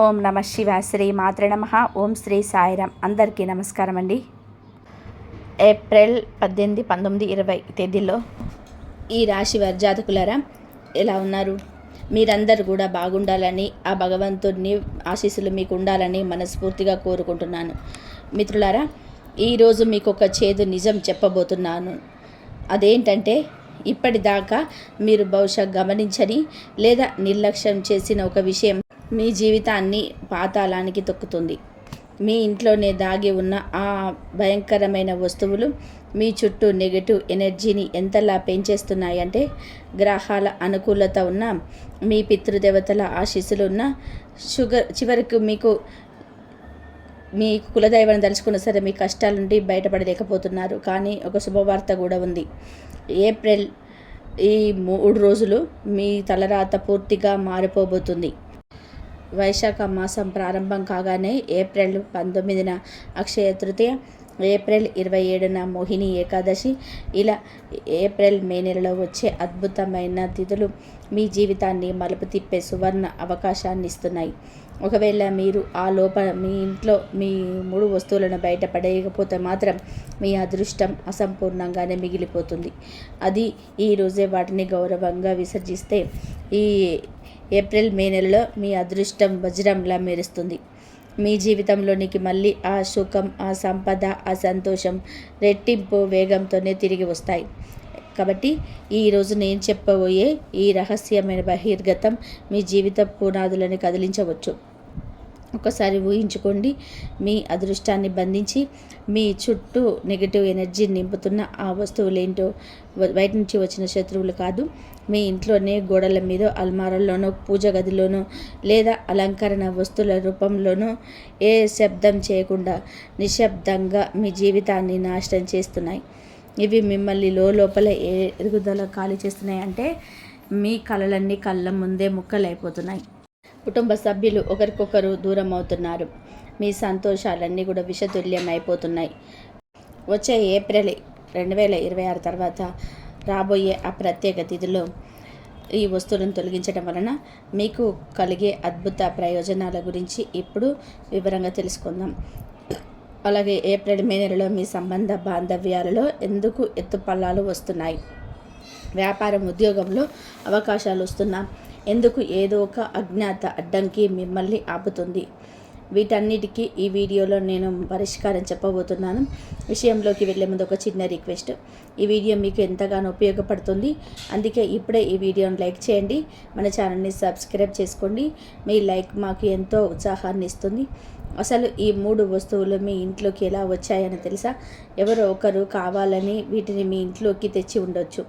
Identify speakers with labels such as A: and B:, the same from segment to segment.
A: ఓం నమ శివ శ్రీ మాత్రే నమః. ఓం శ్రీ సాయిరామ్. అందరికీ నమస్కారం అండి. ఏప్రిల్ 18, 19, 20 తేదీల్లో ఈ రాశి వారి జాతకులారా ఎలా ఉన్నారు? మీరందరూ కూడా బాగుండాలని, ఆ భగవంతుడిని ఆశీస్సులు మీకు ఉండాలని మనస్ఫూర్తిగా కోరుకుంటున్నాను. మిత్రులారా, ఈరోజు మీకు ఒక చేదు నిజం చెప్పబోతున్నాను. అదేంటంటే, ఇప్పటిదాకా మీరు బహుశా గమనించని లేదా నిర్లక్ష్యం చేసిన ఒక విషయం మీ జీవితాన్ని పాతాళానికి తొక్కుతుంది. మీ ఇంట్లోనే దాగి ఉన్న ఆ భయంకరమైన వస్తువులు మీ చుట్టూ నెగటివ్ ఎనర్జీని ఎంతలా పెంచేస్తున్నాయంటే, గ్రహాల అనుకూలత ఉన్న, మీ పితృదేవతల ఆశీస్సులు ఉన్న, చివరికి మీ కులదైవాన్ని తలుచుకున్న సరే మీ కష్టాల నుండి బయటపడలేకపోతున్నారు. కానీ ఒక శుభవార్త కూడా ఉంది. ఏప్రిల్ ఈ 3 రోజులు మీ తలరాత పూర్తిగా మారిపోబోతుంది. వైశాఖ మాసం ప్రారంభం కాగానే ఏప్రిల్ 19న అక్షయ తృతీయ, ఏప్రిల్ 27న మోహిని ఏకాదశి, ఇలా ఏప్రిల్ మే నెలలో వచ్చే అద్భుతమైన తిథులు మీ జీవితాన్ని మలుపు తిప్పే సువర్ణ అవకాశాన్ని ఇస్తున్నాయి. ఒకవేళ మీరు ఆ లోపల మీ ఇంట్లో మీ 3 వస్తువులను బయటపడేయకపోతే మాత్రం మీ అదృష్టం అసంపూర్ణంగానే మిగిలిపోతుంది. అది ఈరోజే వాటిని గౌరవంగా విసర్జిస్తే ఈ ఏప్రిల్ మే నెలలో మీ అదృష్టం వజ్రంలా మెరుస్తుంది. మీ జీవితంలోనికి మళ్ళీ ఆ సుఖం, ఆ సంపద, ఆ సంతోషం రెట్టింపు వేగంతోనే తిరిగి వస్తాయి. కాబట్టి ఈరోజు నేను చెప్పబోయే ఈ రహస్యమైన బహిర్గతం మీ జీవిత పునాదులను కదిలించవచ్చు. ఒకసారి ఊహించుకోండి, మీ అదృష్టాన్ని బంధించి మీ చుట్టూ నెగిటివ్ ఎనర్జీని నింపుతున్న ఆ వస్తువులేంటో. బయట నుంచి వచ్చిన శత్రువులు కాదు, మీ ఇంట్లోనే గోడల మీద, అల్మారాల్లోనో, పూజ గదిలోనో లేదా అలంకరణ వస్తువుల రూపంలోనో ఏ శబ్దం చేయకుండా నిశ్శబ్దంగా మీ జీవితాన్ని నాశనం చేస్తున్నాయి. ఇవి మిమ్మల్ని లోపల ఎరుగుదల ఖాళీ చేస్తున్నాయి. అంటే మీ కలలన్నీ కళ్ళ ముందే ముక్కలైపోతున్నాయి. కుటుంబ సభ్యులు ఒకరికొకరు దూరం అవుతున్నారు. మీ సంతోషాలన్నీ కూడా విషతుల్యం అయిపోతున్నాయి. వచ్చే ఏప్రిల్ 2026 తర్వాత రాబోయే ఆ ప్రత్యేక తిథిలో ఈ వస్తువులను తొలగించడం వలన మీకు కలిగే అద్భుత ప్రయోజనాల గురించి ఇప్పుడు వివరంగా తెలుసుకుందాం. అలాగే ఏప్రిల్ మే నెలలో మీ సంబంధ బాంధవ్యాలలో ఎందుకు ఎత్తుపల్లాలు వస్తున్నాయి, వ్యాపారం ఉద్యోగంలో అవకాశాలు వస్తున్నా ఎందుకు ఏదో ఒక అజ్ఞాత అడ్డంకి మిమ్మల్ని ఆపుతుంది, వీటన్నిటికీ ఈ వీడియోలో నేను పరిష్కారం చెప్పబోతున్నాను. విషయంలోకి వెళ్ళే ముందు ఒక చిన్న రిక్వెస్ట్. ఈ వీడియో మీకు ఎంతగానో ఉపయోగపడుతుంది. అందుకే ఇప్పుడే ఈ వీడియోని లైక్ చేయండి, మన ఛానల్ని సబ్స్క్రైబ్ చేసుకోండి. మీ లైక్ మాకు ఎంతో ఉత్సాహాన్ని ఇస్తుంది. అసలు ఈ 3 వస్తువులు మీ ఇంట్లోకి ఎలా వచ్చాయని తెలుసా? ఎవరో ఒకరు కావాలని వీటిని మీ ఇంట్లోకి తెచ్చి ఉండొచ్చు,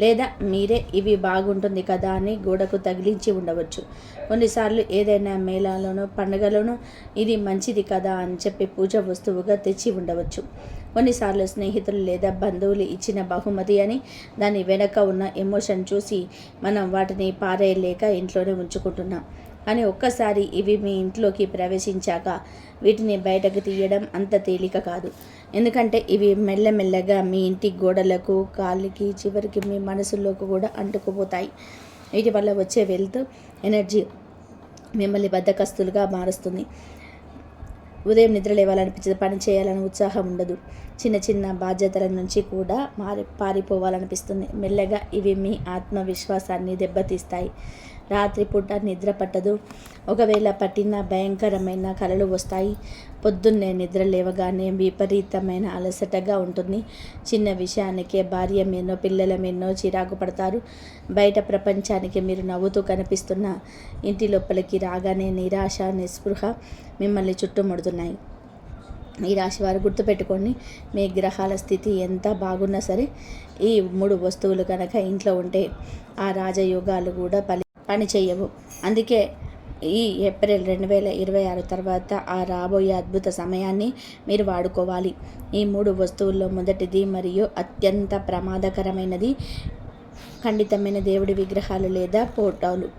A: లేదా మీరే ఇవి బాగుంటుంది కదా అని గోడకు తగిలించి ఉండవచ్చు. కొన్నిసార్లు ఏదైనా మేళాలోనో పండుగలోనో ఇది మంచిది కదా అని చెప్పి పూజ వస్తువుగా తెచ్చి ఉండవచ్చు. కొన్నిసార్లు స్నేహితులు లేదా బంధువులు ఇచ్చిన బహుమతి అని దాని వెనక ఉన్న ఎమోషన్ చూసి మనం వాటిని పారేయలేక ఇంట్లోనే ఉంచుకుంటున్నాం. కానీ ఒక్కసారి ఇవి మీ ఇంట్లోకి ప్రవేశించాక వీటిని బయటకు తీయడం అంత తేలిక కాదు. ఎందుకంటే ఇవి మెల్లమెల్లగా మీ ఇంటి గోడలకు, కాళ్ళకి, చివరికి మీ మనసులోకి కూడా అంటుకుపోతాయి. వీటి వల్ల వచ్చే వెల్త్ ఎనర్జీ మిమ్మల్ని బద్ధకస్తులుగా మారుస్తుంది. ఉదయం నిద్ర లేవాలనిపించదు, పని చేయాలని ఉత్సాహం ఉండదు, చిన్న చిన్న బాధ్యతల నుంచి కూడా పారిపోవాలనిపిస్తుంది. మెల్లగా ఇవి మీ ఆత్మవిశ్వాసాన్ని దెబ్బతీస్తాయి. రాత్రిపూట నిద్ర పట్టదు, ఒకవేళ పట్టిన భయంకరమైన కలలు వస్తాయి. పొద్దున్నే నిద్ర లేవగానే విపరీతమైన అలసటగా ఉంటుంది. చిన్న విషయానికే భార్య మీదనో పిల్లల మీదనో చిరాకు పడతారు. బయట ప్రపంచానికి మీరు నవ్వుతూ కనిపిస్తున్న ఇంటి లోపలికి రాగానే నిరాశ, నిస్పృహ మిమ్మల్ని చుట్టుముడుతున్నాయి. ఈ రాశి వారు గుర్తుపెట్టుకోండి, మీ గ్రహాల స్థితి ఎంత బాగున్నా సరే ఈ 3 వస్తువులు కనుక ఇంట్లో ఉంటే ఆ రాజయోగాలు కూడా పని చేయవు. అందుకే ఈ ఏప్రిల్ 2026 తర్వాత ఆ రాబోయే అద్భుత సమయాన్ని మీరు వాడుకోవాలి. ఈ 3 వస్తువుల్లో మొదటిది మరియు అత్యంత ప్రమాదకరమైనది ఖండితమైన దేవుడి విగ్రహాలు లేదా ఫోటోలు.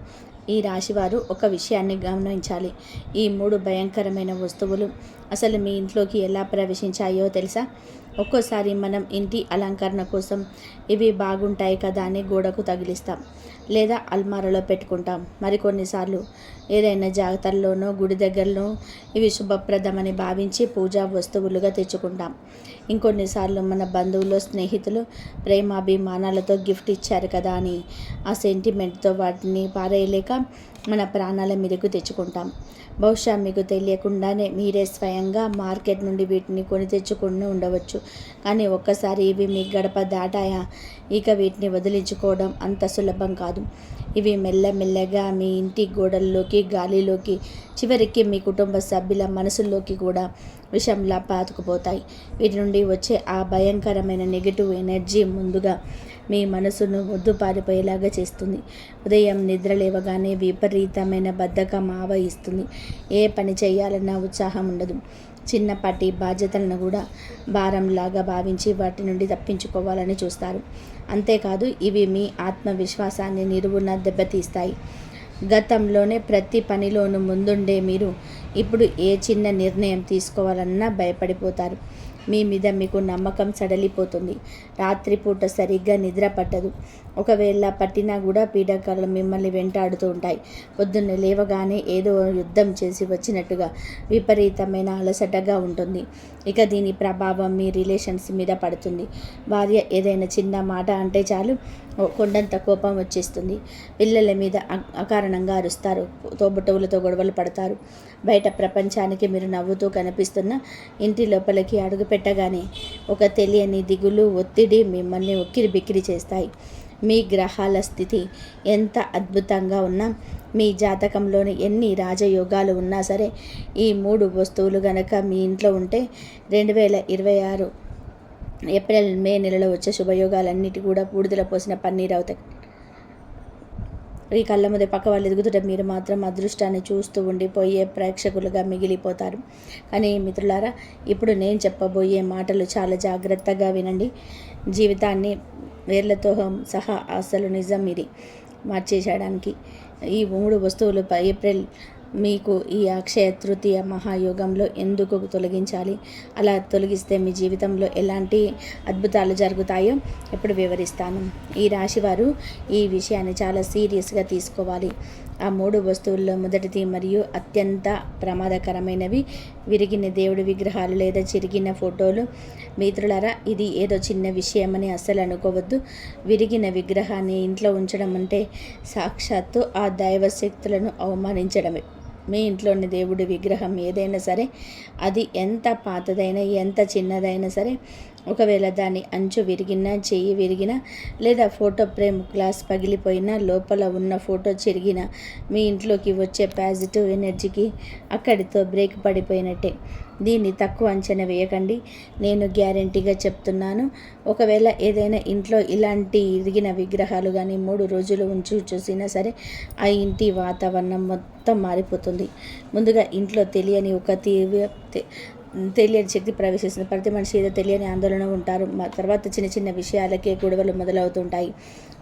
A: ఈ రాశివారు ఒక విషయాన్ని గమనించాలి. ఈ 3 భయంకరమైన వస్తువులు అసలు మీ ఇంట్లోకి ఎలా ప్రవేశించాయో తెలుసా? ఒక్కోసారి మనం ఇంటి అలంకరణ కోసం ఇవి బాగుంటాయి కదా అని గోడకు తగిలిస్తాం, లేదా అల్మారాలో పెట్టుకుంటాం. మరికొన్నిసార్లు ఏదైనా జాతరలోనో గుడి దగ్గరలో ఇవి శుభప్రదమని భావించి పూజా వస్తువులుగా తెచ్చుకుంటాం. ఇంకొన్నిసార్లు మన బంధువులు, స్నేహితులు ప్రేమాభిమానాలతో గిఫ్ట్ ఇచ్చారు కదా అని ఆ సెంటిమెంట్తో వాటిని పారేయలేక మన ప్రాణాల మీదకు తెచ్చుకుంటాం. బహుశా మీకు తెలియకుండానే మీరే స్వయంగా మార్కెట్ నుండి వీటిని కొని తెచ్చుకుని ఉండవచ్చు. కానీ ఒక్కసారి ఇవి మీ గడప దాటాయా, ఇక వీటిని వదిలించుకోవడం అంత సులభం కాదు. ఇవి మెల్లమెల్లగా మీ ఇంటి గోడల్లోకి, గాలిలోకి, చివరికి మీ కుటుంబ సభ్యుల మనసుల్లోకి కూడా విషంలా పాతుకుపోతాయి. వీటి నుండి వచ్చే ఆ భయంకరమైన నెగిటివ్ ఎనర్జీ ముందుగా మీ మనసును పారిపోయేలాగా చేస్తుంది. ఉదయం నిద్ర లేవగానే విపరీతమైన బద్ధకం ఆవహిస్తుంది. ఏ పని చేయాలన్నా ఉత్సాహం ఉండదు. చిన్నపాటి బాధ్యతలను కూడా భారంలాగా భావించి వాటి నుండి తప్పించుకోవాలని చూస్తారు. అంతేకాదు, ఇవి మీ ఆత్మవిశ్వాసాన్ని నిలువున దెబ్బతీస్తాయి. గతంలోనే ప్రతి పనిలోనూ ముందుండే మీరు ఇప్పుడు ఏ చిన్న నిర్ణయం తీసుకోవాలన్నా భయపడిపోతారు. మీ మీద మీకు నమ్మకం సడలిపోతుంది. రాత్రిపూట సరిగ్గా నిద్ర పట్టదు. ఒకవేళ పట్టినా కూడా పీడకలు మిమ్మల్ని వెంటాడుతూ ఉంటాయి. పొద్దున్నే లేవగానే ఏదో యుద్ధం చేసి వచ్చినట్టుగా విపరీతమైన అలసటగా ఉంటుంది. ఇక దీని ప్రభావం మీ రిలేషన్స్ మీద పడుతుంది. భార్య ఏదైనా చిన్న మాట అంటే చాలు కొండంత కోపం వచ్చేస్తుంది. పిల్లల మీద అకారణంగా అరుస్తారు. తోబుట్టువులతో గొడవలు పడతారు. బయట ప్రపంచానికి మీరు నవ్వుతూ కనిపిస్తున్న ఇంటి లోపలికి అడుగు పెట్టగానే ఒక తెలియని దిగులు, ఒత్తిడి మిమ్మల్ని ఉక్కిరి బిక్కిరి చేస్తాయి. మీ గ్రహాల స్థితి ఎంత అద్భుతంగా ఉన్నా, మీ జాతకంలోని ఎన్ని రాజయోగాలు ఉన్నా సరే, ఈ 3 వస్తువులు గనక మీ ఇంట్లో ఉంటే 2026 ఏప్రిల్, మే నెలలో వచ్చే శుభయోగాలన్నిటి కూడా బూడిదలో పోసిన పన్నీరు అవుతాయి. ఈ కళ్ళ ముందే పక్క వాళ్ళు ఎదుగుతుంటే మీరు మాత్రం అదృష్టాన్ని చూస్తూ ఉండిపోయే ప్రేక్షకులుగా మిగిలిపోతారు. కానీ మిత్రులారా, ఇప్పుడు నేను చెప్పబోయే మాటలు చాలా జాగ్రత్తగా వినండి. జీవితాన్ని వేర్లతో సహా అసలు నిజం ఇది మార్చేయడానికి ఈ 3 వస్తువులు ఏప్రిల్ మీకు ఈ అక్షయ తృతీయ మహాయోగంలో ఎందుకు తొలగించాలి, అలా తొలగిస్తే మీ జీవితంలో ఎలాంటి అద్భుతాలు జరుగుతాయో ఇప్పుడు వివరిస్తాను. ఈ రాశివారు ఈ విషయాన్ని చాలా సీరియస్గా తీసుకోవాలి. ఆ 3 వస్తువుల్లో మొదటిది మరియు అత్యంత ప్రమాదకరమైనవి విరిగిన దేవుడి విగ్రహాలు లేదా చిరిగిన ఫోటోలు. మిత్రులారా, ఇది ఏదో చిన్న విషయమని అస్సలు అనుకోవద్దు. విరిగిన విగ్రహాన్ని ఇంట్లో ఉంచడం అంటే సాక్షాత్తు ఆ దైవ శక్తులను అవమానించడమే. మీ ఇంట్లోని దేవుడి విగ్రహం ఏదైనా సరే, అది ఎంత పాతదైనా ఎంత చిన్నదైనా సరే, ఒకవేళ దాని అంచు విరిగినా, చెయ్యి విరిగినా, లేదా ఫోటో ఫ్రేమ్ గ్లాస్ పగిలిపోయినా, లోపల ఉన్న ఫోటో చెరిగినా, మీ ఇంట్లోకి వచ్చే పాజిటివ్ ఎనర్జీకి అక్కడితో బ్రేక్ పడిపోయినట్టే. దీన్ని తక్కువ అంచనా వేయకండి. నేను గ్యారెంటీగా చెప్తున్నాను. ఒకవేళ ఏదైనా ఇంట్లో ఇలాంటి ఇరిగిన విగ్రహాలు కానీ 3 రోజులు ఉంచి చూసినా సరే, ఆ ఇంటి వాతావరణం మొత్తం మారిపోతుంది. ముందుగా ఇంట్లో తెలియని ఒక తెలియని శక్తి ప్రవేశిస్తుంది. ప్రతి మనిషి ఏదో తెలియని ఆందోళన ఉంటారు. తర్వాత చిన్న చిన్న విషయాలకే గొడవలు మొదలవుతుంటాయి.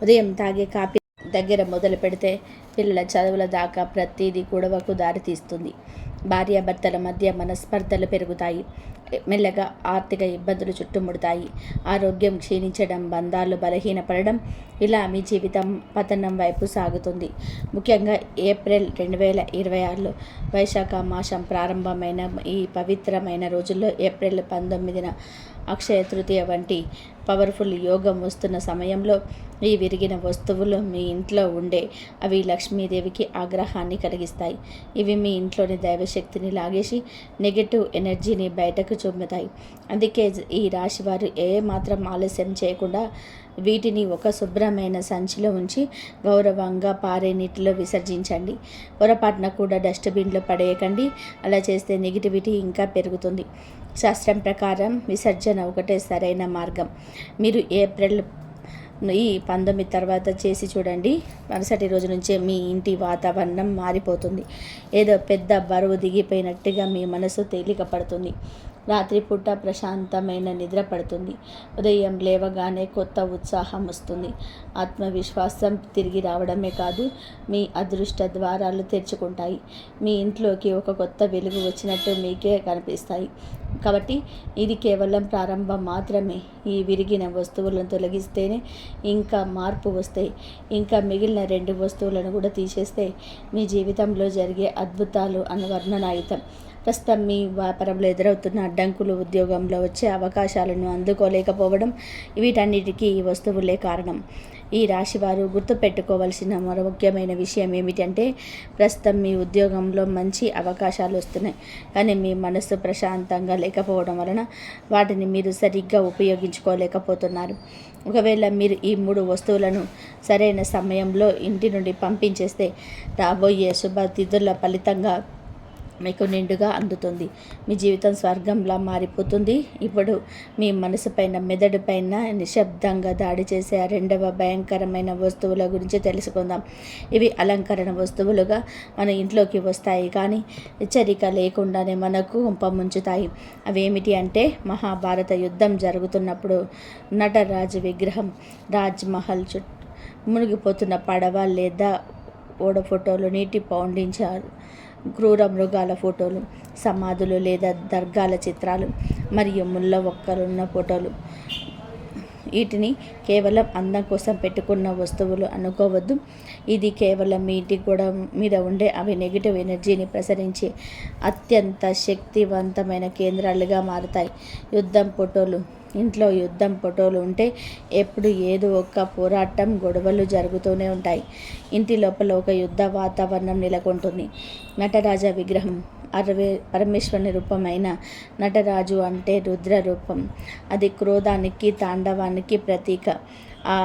A: ఉదయం తాగే కాఫీ దగ్గర మొదలు పెడితే పిల్లల చదువుల దాకా ప్రతిదీ గొడవకు దారితీస్తుంది. భార్యాభర్తల మధ్య మనస్పర్ధలు పెరుగుతాయి. మెల్లగా ఆర్థిక ఇబ్బందులు చుట్టుముడతాయి. ఆరోగ్యం క్షీణించడం, బంధాలు బలహీనపడడం, ఇలా మీ జీవితం పతనం వైపు సాగుతుంది. ముఖ్యంగా ఏప్రిల్ 2026లో వైశాఖ మాసం ప్రారంభమైన ఈ పవిత్రమైన రోజుల్లో ఏప్రిల్ 19న అక్షయ తృతీయ వంటి పవర్ఫుల్ యోగం వస్తున్న సమయంలో ఈ విరిగిన వస్తువులు మీ ఇంట్లో ఉండే అవి లక్ష్మీదేవికి ఆగ్రహాన్ని కలిగిస్తాయి. ఇవి మీ ఇంట్లోని దైవశక్తిని లాగేసి నెగటివ్ ఎనర్జీని బయటకు చూపుతాయి. అందుకే ఈ రాశి వారు ఏమాత్రం ఆలస్యం చేయకుండా వీటిని ఒక శుభ్రమైన సంచిలో ఉంచి గౌరవంగా పారే నీటిలో విసర్జించండి. పొరపాటున కూడా డస్ట్బిన్లో పడేయకండి. అలా చేస్తే నెగిటివిటీ ఇంకా పెరుగుతుంది. శాస్త్రం ప్రకారం విసర్జన ఒకటే సరైన మార్గం. మీరు ఏప్రిల్ 19 తర్వాత చేసి చూడండి. మరుసటి రోజు నుంచే మీ ఇంటి వాతావరణం మారిపోతుంది. ఏదో పెద్ద బరువు దిగిపోయినట్టుగా మీ మనసు తేలిక పడుతుంది. రాత్రిపూట ప్రశాంతమైన నిద్ర పడుతుంది. ఉదయం లేవగానే కొత్త ఉత్సాహం వస్తుంది. ఆత్మవిశ్వాసం తిరిగి రావడమే కాదు, మీ అదృష్ట ద్వారాలు తెరుచుకుంటాయి. మీ ఇంట్లోకి ఒక కొత్త వెలుగు వచ్చినట్టు మీకే కనిపిస్తాయి. కాబట్టి ఇది కేవలం ప్రారంభం మాత్రమే. ఈ విరిగిన వస్తువులను తొలగిస్తేనే ఇంకా మార్పు వస్తాయి. ఇంకా మిగిలిన 2 వస్తువులను కూడా తీసేస్తే మీ జీవితంలో జరిగే అద్భుతాలు అనువర్ణనాయుతం. ప్రస్తుతం మీ వ్యాపారంలో ఎదురవుతున్న అడ్డంకులు, ఉద్యోగంలో వచ్చే అవకాశాలను అందుకోలేకపోవడం, వీటన్నిటికీ ఈ వస్తువులే కారణం. ఈ రాశివారు గుర్తుపెట్టుకోవాల్సిన మరో ముఖ్యమైన విషయం ఏమిటంటే, ప్రస్తుతం మీ ఉద్యోగంలో మంచి అవకాశాలు వస్తున్నాయి, కానీ మీ మనసు ప్రశాంతంగా లేకపోవడం వలన వాటిని మీరు సరిగ్గా ఉపయోగించుకోలేకపోతున్నారు. ఒకవేళ మీరు ఈ 3 వస్తువులను సరైన సమయంలో ఇంటి నుండి పంపించేస్తే రాబోయే శుభతిథుల ఫలితంగా మీకు నిండుగా అందుతుంది. మీ జీవితం స్వర్గంలా మారిపోతుంది. ఇప్పుడు మీ మనసు పైన, మెదడు పైన నిశ్శబ్దంగా దాడి చేసే ఆ 2వ భయంకరమైన వస్తువుల గురించి తెలుసుకుందాం. ఇవి అలంకరణ వస్తువులుగా మన ఇంట్లోకి వస్తాయి, కానీ హెచ్చరిక లేకుండానే మనకు ముంచుతాయి. అవేమిటి అంటే, మహాభారత యుద్ధం జరుగుతున్నప్పుడు నటరాజు విగ్రహం, రాజ్మహల్ చుట్టూ మునిగిపోతున్న పడవ లేదా ఓడ ఫోటోలు, నీటి పౌండించారు క్రూర మృగాల ఫోటోలు, సమాధులు లేదా దర్గాల చిత్రాలు మరియు ముళ్ళ ఒక్కలున్న ఫోటోలు. వీటిని కేవలం అందం కోసం పెట్టుకున్న వస్తువులు అనుకోవద్దు. ఇది కేవలం మీ ఇంటి గోడ మీద ఉండే అవి నెగిటివ్ ఎనర్జీని ప్రసరించే అత్యంత శక్తివంతమైన కేంద్రాలుగా మారుతాయి. ఇంట్లో యుద్ధం ఫోటోలు ఉంటే ఎప్పుడు ఏదో ఒక పోరాటం, గొడవలు జరుగుతూనే ఉంటాయి. ఇంటి లోపల ఒక యుద్ధ వాతావరణం నెలకొంటుంది. నటరాజ విగ్రహం, పరమేశ్వరుని రూపమైన నటరాజు అంటే రుద్ర రూపం. అది క్రోధానికి, తాండవానికి ప్రతీక. ఆ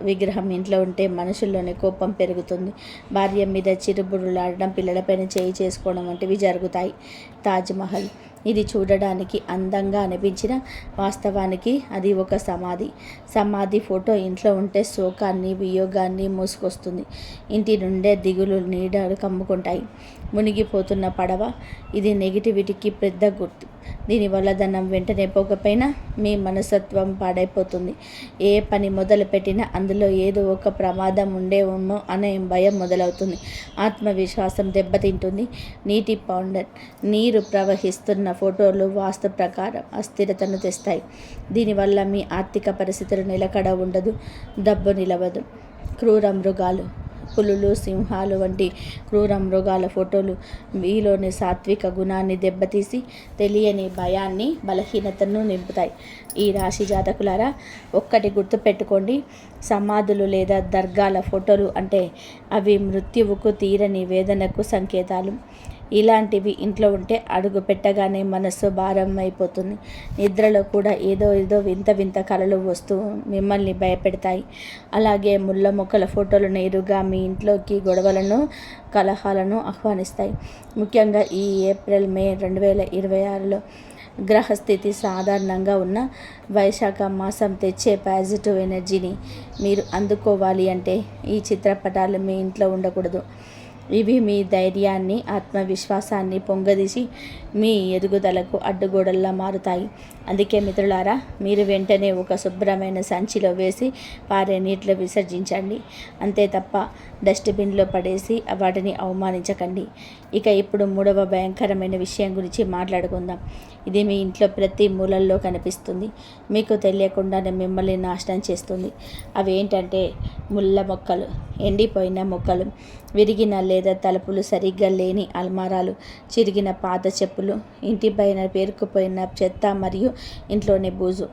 A: విగ్రహం ఇంట్లో ఉంటే మనుషుల్లోని కోపం పెరుగుతుంది. భార్య మీద చిరుబురులాడడం, పిల్లలపైన చేయి చేసుకోవడం వంటివి జరుగుతాయి. తాజ్మహల్, ఇది చూడడానికి అందంగా అనిపించిన వాస్తవానికి అది ఒక సమాధి ఫోటో ఇంట్లో ఉంటే శోకాన్ని, వియోగాన్ని మోసుకొస్తుంది. ఇంటి నుండే దిగులు, నీడలు కమ్ముకుంటాయి. మునిగిపోతున్న పడవ, ఇది నెగిటివిటీకి పెద్ద గుర్తు. దీనివల్ల ధనం వెంటనే పోకపోయినా మీ మనస్తత్వం పాడైపోతుంది. ఏ పని మొదలుపెట్టినా అందులో ఏదో ఒక ప్రమాదం ఉండేమో అనే భయం మొదలవుతుంది. ఆత్మవిశ్వాసం దెబ్బతింటుంది. నీటి పౌండర్, నీరు ప్రవహిస్తున్న ఫోటోలు వాస్తు ప్రకారం అస్థిరతను తెస్తాయి. దీనివల్ల మీ ఆర్థిక పరిస్థితులు నిలకడ ఉండదు, డబ్బు నిలవదు. క్రూర మృగాలు, పులులు, సింహాలు వంటి క్రూర మృగాల ఫోటోలు మీలోని సాత్విక గుణాన్ని దెబ్బతీసి తెలియని భయాన్ని, బలహీనతను నింపుతాయి. ఈ రాశి జాతకులారా, ఒక్కటి గుర్తుపెట్టుకోండి, సమాధులు లేదా దర్గాల ఫోటోలు అంటే అవి మృత్యువుకు, తీరని వేదనకు సంకేతాలు. ఇలాంటివి ఇంట్లో ఉంటే అడుగు పెట్టగానే మనస్సు భారం అయిపోతుంది. నిద్రలో కూడా ఏదో వింత కలలు వస్తూ మిమ్మల్ని భయపెడతాయి. అలాగే ముళ్ళ మొక్కల ఫోటోలు నేరుగా మీ ఇంట్లోకి గొడవలను, కలహాలను ఆహ్వానిస్తాయి. ముఖ్యంగా ఈ ఏప్రిల్, మే 2026లో గ్రహస్థితి సాధారణంగా ఉన్న వైశాఖ మాసం తెచ్చే పాజిటివ్ ఎనర్జీని మీరు అందుకోవాలి అంటే ఈ చిత్రపటాలు మీ ఇంట్లో ఉండకూడదు. ఇవి మీ ధైర్యాన్ని, ఆత్మవిశ్వాసాన్ని పొంగదీసి మీ ఎదుగుదలకు అడ్డుగోడల్లా మారుతాయి. అందుకే మిత్రులారా, మీరు వెంటనే ఒక శుభ్రమైన సంచిలో వేసి పారే నీటిలో విసర్జించండి. అంతే తప్ప డస్ట్బిన్లో పడేసి వాటిని అవమానించకండి. ఇక ఇప్పుడు 3వ భయంకరమైన విషయం గురించి మాట్లాడుకుందాం. ఇది మీ ఇంట్లో ప్రతి మూలల్లో కనిపిస్తుంది, మీకు తెలియకుండానే మిమ్మల్ని నాశనం చేస్తుంది. అవి ఏంటంటే ముళ్ళ మొక్కలు, ఎండిపోయిన మొక్కలు, విరిగిన లేదా తలుపులు సరిగ్గా లేని అల్మారాలు, చిరిగిన పాత చెప్పులు, ఇంటిపైన పేరుకుపోయిన చెత్త మరియు ఇంట్లోని బూజు.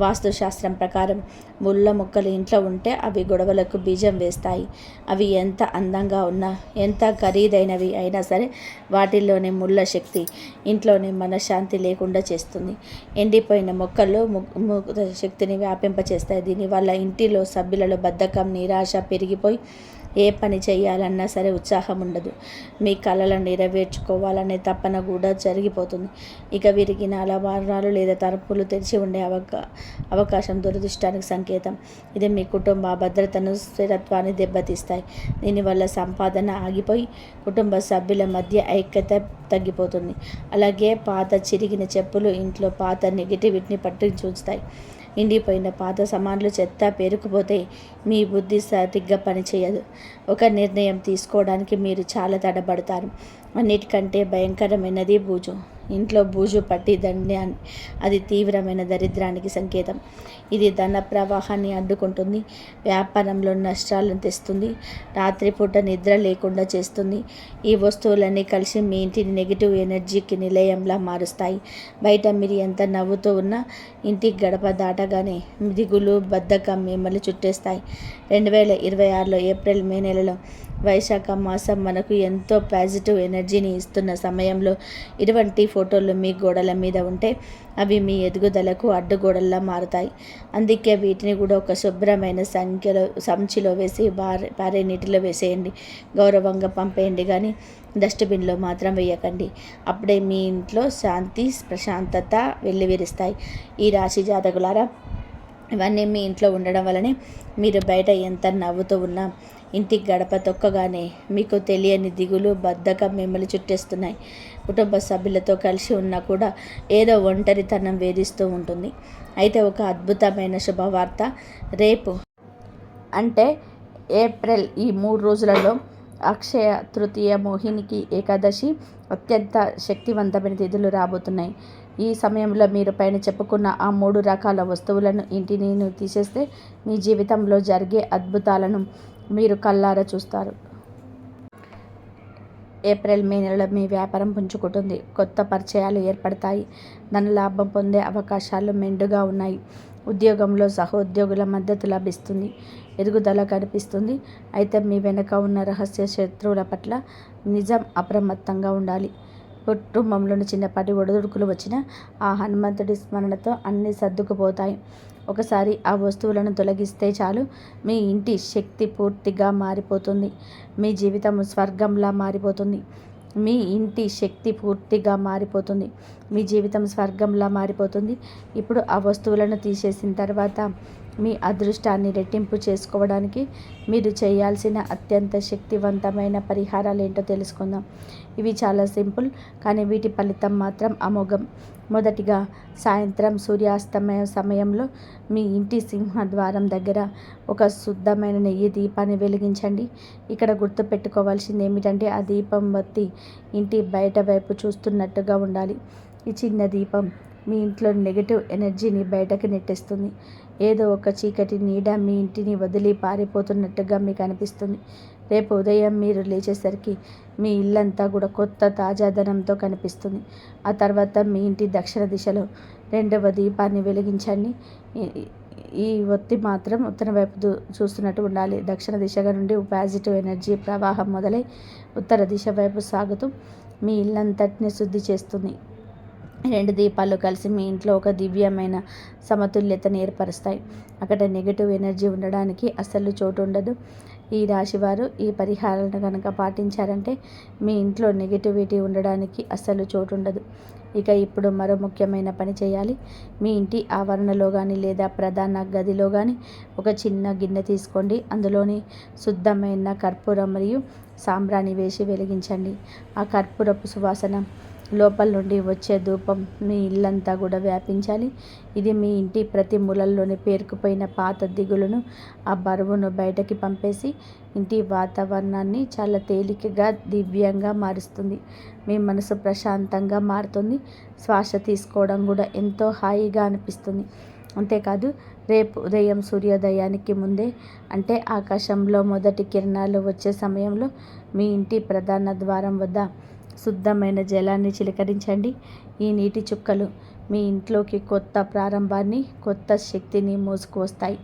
A: వాస్తుశాస్త్రం ప్రకారం ముళ్ళ మొక్కలు ఇంట్లో ఉంటే అవి గొడవలకు బీజం వేస్తాయి. అవి ఎంత అందంగా ఉన్నా, ఎంత ఖరీదైనవి అయినా సరే వాటిల్లోని ముళ్ళ శక్తి ఇంట్లోని మనశ్శాంతి లేకుండా చేస్తుంది. ఎండిపోయిన మొక్కలు శక్తిని వ్యాపింపచేస్తాయి. దీనివల్ల ఇంటిలో సభ్యులలో బద్ధకం, నిరాశ పెరిగిపోయి ఏ పని చేయాలన్నా సరే ఉత్సాహం ఉండదు. మీ కలలను నెరవేర్చుకోవాలనే తపన కూడా జరిగిపోతుంది. ఇక విరిగిన అలవారాలు లేదా తలుపులు తెరిచి ఉండే అవకాశం దురదృష్టానికి సంకేతం. ఇది మీ కుటుంబ భద్రతను, స్థిరత్వాన్ని దెబ్బతీస్తాయి. దీనివల్ల సంపాదన ఆగిపోయి కుటుంబ సభ్యుల మధ్య ఐక్యత తగ్గిపోతుంది. అలాగే పాత చిరిగిన చెప్పులు ఇంట్లో పాత నెగిటివిటీని పట్టించుస్తాయి. ఎండిపోయిన పాత సామాన్లు చెత్త పేరుకుపోతే మీ బుద్ధి సరిగ్గా పనిచేయదు. ఒక నిర్ణయం తీసుకోవడానికి మీరు చాలా తడబడతారు. అన్నిటికంటే భయంకరమైనది బూజు. ఇంట్లో బూజు పట్టి దండాన్ని, అది తీవ్రమైన దరిద్రానికి సంకేతం. ఇది ధన ప్రవాహాన్ని అడ్డుకుంటుంది, వ్యాపారంలో నష్టాలను తెస్తుంది, రాత్రిపూట నిద్ర లేకుండా చేస్తుంది. ఈ వస్తువులన్నీ కలిసి మీ ఇంటిని నెగిటివ్ ఎనర్జీకి నిలయంలా మారుస్తాయి. బయట మీరు ఎంత నవ్వుతూ ఉన్నా ఇంటి గడప దాటగానే దిగులు, బద్ధకం మిమ్మల్ని చుట్టేస్తాయి. 2026లో ఏప్రిల్, మే నెలలో వైశాఖ మాసం మనకు ఎంతో పాజిటివ్ ఎనర్జీని ఇస్తున్న సమయంలో ఇటువంటి ఫోటోలు మీ గోడల మీద ఉంటే అవి మీ ఎదుగుదలకు అడ్డుగోడల్లా మారుతాయి. అందుకే వీటిని కూడా ఒక శుభ్రమైన సంచిలో వేసి పారే నీటిలో వేసేయండి. గౌరవంగా పంపేయండి, కానీ డస్ట్బిన్లో మాత్రం వేయకండి. అప్పుడే మీ ఇంట్లో శాంతి, ప్రశాంతత వెల్లివిరుస్తాయి. ఈ రాశి జాతకులారా, ఇవన్నీ మీ ఇంట్లో ఉండడం వల్లనే మీరు బయట ఎంత నవ్వుతూ ఉన్నా ఇంటి గడప తొక్కగానే మీకు తెలియని దిగులు, బద్ధకం మిమ్మల్ని చుట్టేస్తున్నాయి. కుటుంబ సభ్యులతో కలిసి ఉన్నా కూడా ఏదో ఒంటరితనం వేధిస్తూ ఉంటుంది. అయితే ఒక అద్భుతమైన శుభవార్త. రేపు అంటే ఏప్రిల్ ఈ 3 రోజులలో అక్షయ తృతీయ, మోహినికి ఏకాదశి, అత్యంత శక్తివంతమైన తిథులు రాబోతున్నాయి. ఈ సమయంలో మీరు పైన చెప్పుకున్న ఆ 3 రకాల వస్తువులను ఇంటిని తీసేస్తే మీ జీవితంలో జరిగే అద్భుతాలను మీరు కళ్ళారా చూస్తారు. ఏప్రిల్, మే నెలలో మీ వ్యాపారం పుంజుకుంటుంది. కొత్త పరిచయాలు ఏర్పడతాయి. ధనలాభం పొందే అవకాశాలు మెండుగా ఉన్నాయి. ఉద్యోగంలో సహోద్యోగుల మద్దతు లభిస్తుంది. ఎదుగుదల కనిపిస్తుంది. అయితే మీ వెనుక ఉన్న రహస్య శత్రువుల పట్ల నిజం అప్రమత్తంగా ఉండాలి. కుటుంబంలోని చిన్నపాటి ఒడిదుడుకులు వచ్చినా ఆ హనుమంతుడి స్మరణతో అన్నీ సర్దుకుపోతాయి. ఒకసారి ఆ వస్తువులను తొలగిస్తే చాలు, మీ ఇంటి శక్తి పూర్తిగా మారిపోతుంది. మీ జీవితం స్వర్గంలా మారిపోతుంది. మీ ఇంటి శక్తి పూర్తిగా మారిపోతుంది. మీ జీవితం స్వర్గంలా మారిపోతుంది. ఇప్పుడు ఆ వస్తువులను తీసేసిన తర్వాత మీ అదృష్టాన్ని రెట్టింపు చేసుకోవడానికి మీరు చేయాల్సిన అత్యంత శక్తివంతమైన పరిహారాలు ఏంటో తెలుసుకుందాం. ఇవి చాలా సింపుల్, కానీ వీటి ఫలితం మాత్రం అమోఘం. మొదటిగా, సాయంత్రం సూర్యాస్తమయ సమయంలో మీ ఇంటి సింహద్వారం దగ్గర ఒక శుద్ధమైన నెయ్యి దీపాన్ని వెలిగించండి. ఇక్కడ గుర్తుపెట్టుకోవాల్సింది ఏమిటంటే ఆ దీపం బత్తి ఇంటి బయట వైపు చూస్తున్నట్టుగా ఉండాలి. ఈ చిన్న దీపం మీ ఇంట్లో నెగటివ్ ఎనర్జీని బయటకు నెట్టేస్తుంది. ఏదో ఒక చీకటి నీడ మీ ఇంటిని వదిలి పారిపోతున్నట్టుగా మీకు అనిపిస్తుంది. రేపు ఉదయం మీరు లేచేసరికి మీ ఇల్లంతా కూడా కొత్త తాజాదనంతో కనిపిస్తుంది. ఆ తర్వాత మీ ఇంటి దక్షిణ దిశలో 2వ దీపాన్ని వెలిగించండి. ఈ ఒత్తి మాత్రం ఉత్తరం వైపు చూస్తున్నట్టు ఉండాలి. దక్షిణ దిశగా నుండి పాజిటివ్ ఎనర్జీ ప్రవాహం మొదలై ఉత్తర దిశ వైపు సాగుతూ మీ ఇల్లంతటిని శుద్ధి చేస్తుంది. 2 దీపాలు కలిసి మీ ఇంట్లో ఒక దివ్యమైన సమతుల్యతను ఏర్పరుస్తాయి. అక్కడ నెగిటివ్ ఎనర్జీ ఉండడానికి అస్సలు చోటు ఉండదు. ఈ రాశివారు ఈ పరిహారాలను కనుక పాటించారంటే మీ ఇంట్లో నెగిటివిటీ ఉండడానికి అస్సలు చోటు ఉండదు. ఇక ఇప్పుడు మరో ముఖ్యమైన పని చేయాలి. మీ ఇంటి ఆవరణలో కానీ లేదా ప్రధాన గదిలో కానీ ఒక చిన్న గిన్నె తీసుకోండి. అందులోని శుద్ధమైన కర్పూరం మరియు సాంబ్రాణి వేసి వెలిగించండి. ఆ కర్పూరపు సువాసన, లోపల నుండి వచ్చే ధూపం మీ ఇల్లంతా కూడా వ్యాపించాలి. ఇది మీ ఇంటి ప్రతి మూలల్లోని పేరుకుపోయిన పాత దిగులును, ఆ బరువును బయటకి పంపేసి ఇంటి వాతావరణాన్ని చాలా తేలికగా, దివ్యంగా మారుస్తుంది. మీ మనసు ప్రశాంతంగా మారుతుంది. శ్వాస తీసుకోవడం కూడా ఎంతో హాయిగా అనిపిస్తుంది. అంతేకాదు, రేపు ఉదయం సూర్యోదయానికి ముందే, అంటే ఆకాశంలో మొదటి కిరణాలు వచ్చే సమయంలో మీ ఇంటి ప్రధాన ద్వారం వద్ద శుద్ధమైన జలాన్ని చిలకరించండి. ఈ నీటి చుక్కలు మీ ఇంట్లోకి కొత్త ప్రారంభాన్ని, కొత్త శక్తిని మోసుకువస్తాయి.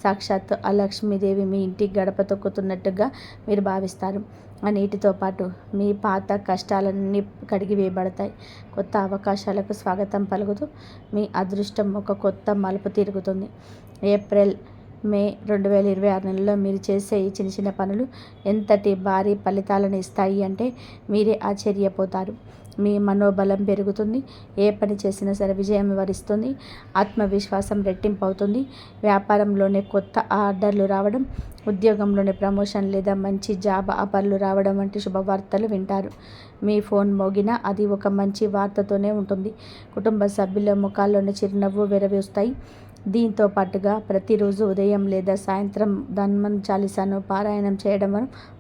A: సాక్షాత్తు ఆ లక్ష్మీదేవి మీ ఇంటి గడప తొక్కుతున్నట్టుగా మీరు భావిస్తారు. ఆ నీటితో పాటు మీ పాత కష్టాలన్నీ కడిగివేయబడతాయి. కొత్త అవకాశాలకు స్వాగతం పలుకుతూ మీ అదృష్టం ఒక కొత్త మలుపు తిరుగుతుంది. ఏప్రిల్ మే 2026 నెలలో మీరు చేసే ఈ చిన్న చిన్న పనులు ఎంతటి భారీ ఫలితాలను ఇస్తాయి అంటే మీరే ఆశ్చర్యపోతారు. మీ మనోబలం పెరుగుతుంది. ఏ పని చేసినా సరే విజయం వరిస్తుంది. ఆత్మవిశ్వాసం రెట్టింపు అవుతుంది. వ్యాపారంలోనే కొత్త ఆర్డర్లు రావడం, ఉద్యోగంలోనే ప్రమోషన్ లేదా మంచి జాబ్ ఆఫర్లు రావడం వంటి శుభవార్తలు వింటారు. మీ ఫోన్ మోగినా అది ఒక మంచి వార్తతోనే ఉంటుంది. కుటుంబ సభ్యుల ముఖాల్లోని చిరునవ్వు విరవీస్తాయి. దీంతో పాటుగా ప్రతిరోజు ఉదయం లేదా సాయంత్రం హనుమాన్ చాలీసాను పారాయణం చేయడం